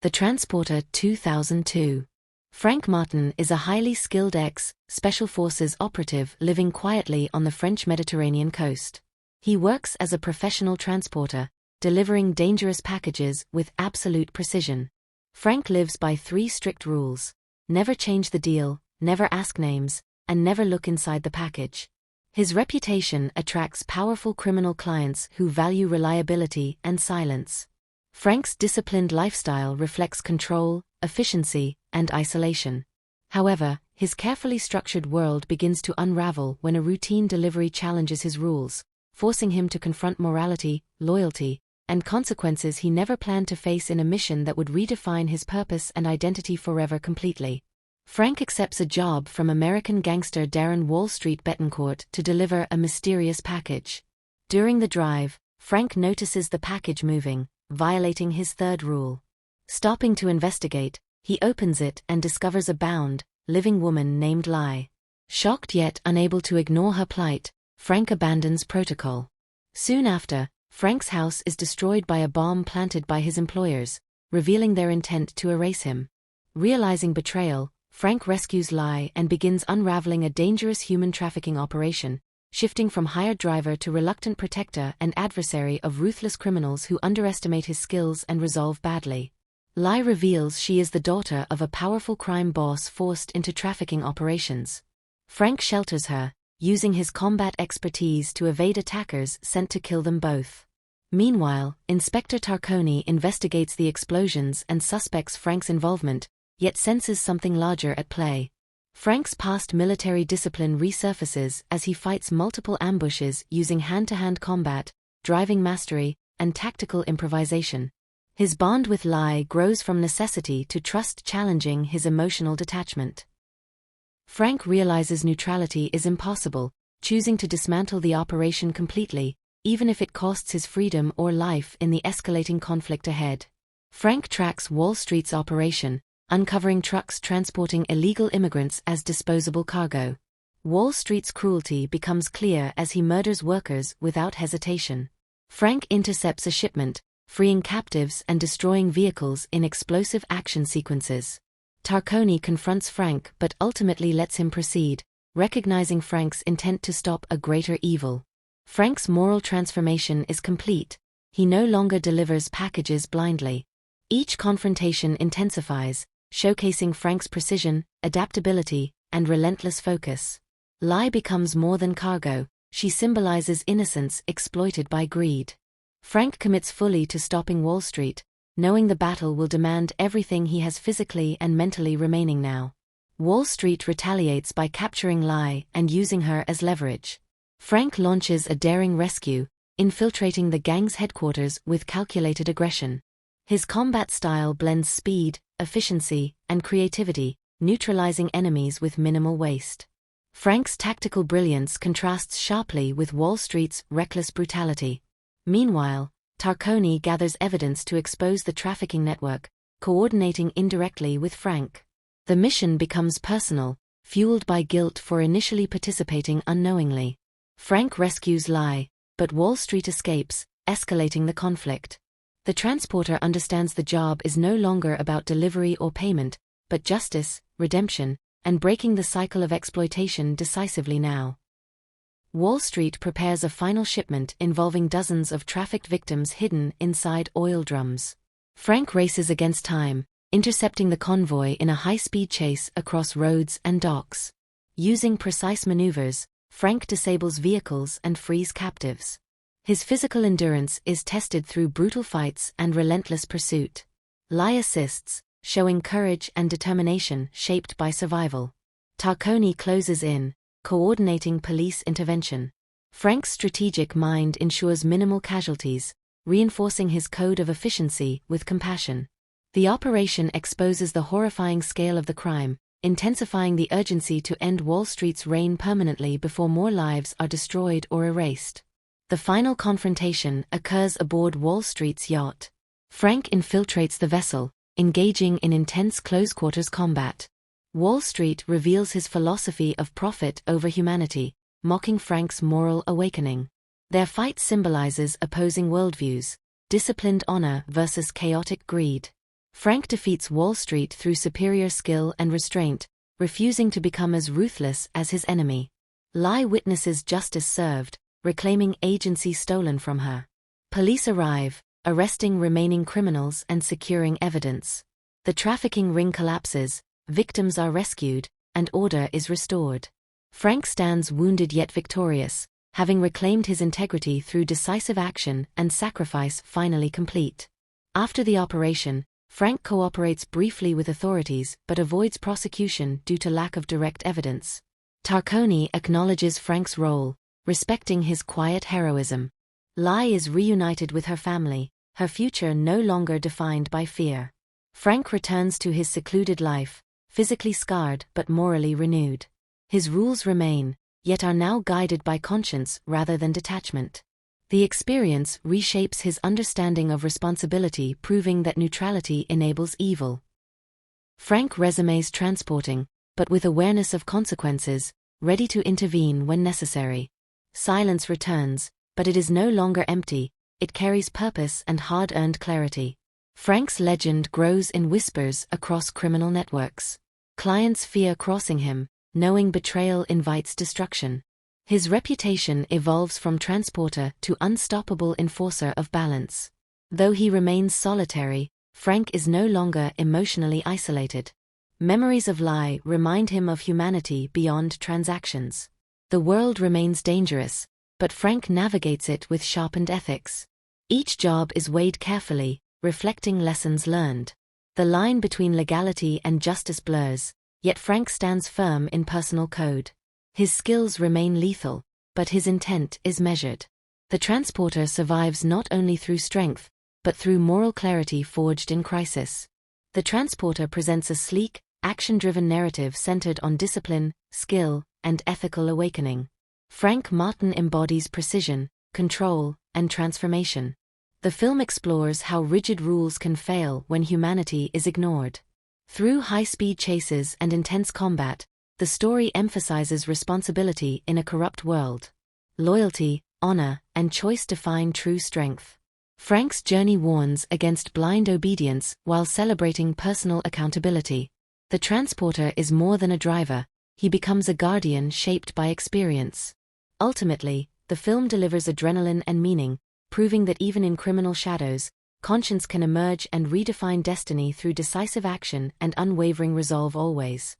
The Transporter 2002. Frank Martin is a highly skilled ex-Special Forces operative living quietly on the French Mediterranean coast. He works as a professional transporter, delivering dangerous packages with absolute precision. Frank lives by 3 strict rules: never change the deal, never ask names, and never look inside the package. His reputation attracts powerful criminal clients who value reliability and silence. Frank's disciplined lifestyle reflects control, efficiency, and isolation. However, his carefully structured world begins to unravel when a routine delivery challenges his rules, forcing him to confront morality, loyalty, and consequences he never planned to face in a mission that would redefine his purpose and identity forever completely. Frank accepts a job from American gangster Darren Wall Street Betancourt to deliver a mysterious package. During the drive, Frank notices the package moving, violating his 3rd rule. Stopping to investigate, he opens it and discovers a bound, living woman named Lai. Shocked yet unable to ignore her plight, Frank abandons protocol. Soon after, Frank's house is destroyed by a bomb planted by his employers, revealing their intent to erase him. Realizing betrayal, Frank rescues Lai and begins unraveling a dangerous human trafficking operation, shifting from hired driver to reluctant protector and adversary of ruthless criminals who underestimate his skills and resolve badly. Lai reveals she is the daughter of a powerful crime boss forced into trafficking operations. Frank shelters her, using his combat expertise to evade attackers sent to kill them both. Meanwhile, Inspector Tarconi investigates the explosions and suspects Frank's involvement, yet senses something larger at play. Frank's past military discipline resurfaces as he fights multiple ambushes using hand-to-hand combat, driving mastery, and tactical improvisation. His bond with Lai grows from necessity to trust, challenging his emotional detachment. Frank realizes neutrality is impossible, choosing to dismantle the operation completely, even if it costs his freedom or life in the escalating conflict ahead. Frank tracks Wall Street's operation, uncovering trucks transporting illegal immigrants as disposable cargo. Wall Street's cruelty becomes clear as he murders workers without hesitation. Frank intercepts a shipment, freeing captives and destroying vehicles in explosive action sequences. Tarconi confronts Frank but ultimately lets him proceed, recognizing Frank's intent to stop a greater evil. Frank's moral transformation is complete. He no longer delivers packages blindly. Each confrontation intensifies, showcasing Frank's precision, adaptability, and relentless focus. Lai becomes more than cargo, she symbolizes innocence exploited by greed. Frank commits fully to stopping Wall Street, knowing the battle will demand everything he has physically and mentally remaining now. Wall Street retaliates by capturing Lai and using her as leverage. Frank launches a daring rescue, infiltrating the gang's headquarters with calculated aggression. His combat style blends speed, efficiency, and creativity, neutralizing enemies with minimal waste. Frank's tactical brilliance contrasts sharply with Wall Street's reckless brutality. Meanwhile, Tarconi gathers evidence to expose the trafficking network, coordinating indirectly with Frank. The mission becomes personal, fueled by guilt for initially participating unknowingly. Frank rescues Lai, but Wall Street escapes, escalating the conflict. The transporter understands the job is no longer about delivery or payment, but justice, redemption, and breaking the cycle of exploitation decisively now. Wall Street prepares a final shipment involving dozens of trafficked victims hidden inside oil drums. Frank races against time, intercepting the convoy in a high-speed chase across roads and docks. Using precise maneuvers, Frank disables vehicles and frees captives. His physical endurance is tested through brutal fights and relentless pursuit. Lai assists, showing courage and determination shaped by survival. Tarconi closes in, coordinating police intervention. Frank's strategic mind ensures minimal casualties, reinforcing his code of efficiency with compassion. The operation exposes the horrifying scale of the crime, intensifying the urgency to end Wall Street's reign permanently before more lives are destroyed or erased. The final confrontation occurs aboard Wall Street's yacht. Frank infiltrates the vessel, engaging in intense close-quarters combat. Wall Street reveals his philosophy of profit over humanity, mocking Frank's moral awakening. Their fight symbolizes opposing worldviews, disciplined honor versus chaotic greed. Frank defeats Wall Street through superior skill and restraint, refusing to become as ruthless as his enemy. Lie witnesses justice served, reclaiming agency stolen from her. Police arrive, arresting remaining criminals and securing evidence. The trafficking ring collapses, victims are rescued, and order is restored. Frank stands wounded yet victorious, having reclaimed his integrity through decisive action and sacrifice finally complete. After the operation, Frank cooperates briefly with authorities but avoids prosecution due to lack of direct evidence. Tarconi acknowledges Frank's role, respecting his quiet heroism. Lie is reunited with her family, her future no longer defined by fear. Frank returns to his secluded life, physically scarred but morally renewed. His rules remain, yet are now guided by conscience rather than detachment. The experience reshapes his understanding of responsibility, proving that neutrality enables evil. Frank resumes transporting, but with awareness of consequences, ready to intervene when necessary. Silence returns, but it is no longer empty, it carries purpose and hard-earned clarity. Frank's legend grows in whispers across criminal networks. Clients fear crossing him, knowing betrayal invites destruction. His reputation evolves from transporter to unstoppable enforcer of balance. Though he remains solitary, Frank is no longer emotionally isolated. Memories of Lie remind him of humanity beyond transactions. The world remains dangerous, but Frank navigates it with sharpened ethics. Each job is weighed carefully, reflecting lessons learned. The line between legality and justice blurs, yet Frank stands firm in personal code. His skills remain lethal, but his intent is measured. The transporter survives not only through strength, but through moral clarity forged in crisis. The transporter presents a sleek, action-driven narrative centered on discipline, skill, and ethical awakening. Frank Martin embodies precision, control, and transformation. The film explores how rigid rules can fail when humanity is ignored. Through high-speed chases and intense combat, the story emphasizes responsibility in a corrupt world. Loyalty, honor, and choice define true strength. Frank's journey warns against blind obedience while celebrating personal accountability. The transporter is more than a driver, he becomes a guardian shaped by experience. Ultimately, the film delivers adrenaline and meaning, proving that even in criminal shadows, conscience can emerge and redefine destiny through decisive action and unwavering resolve always.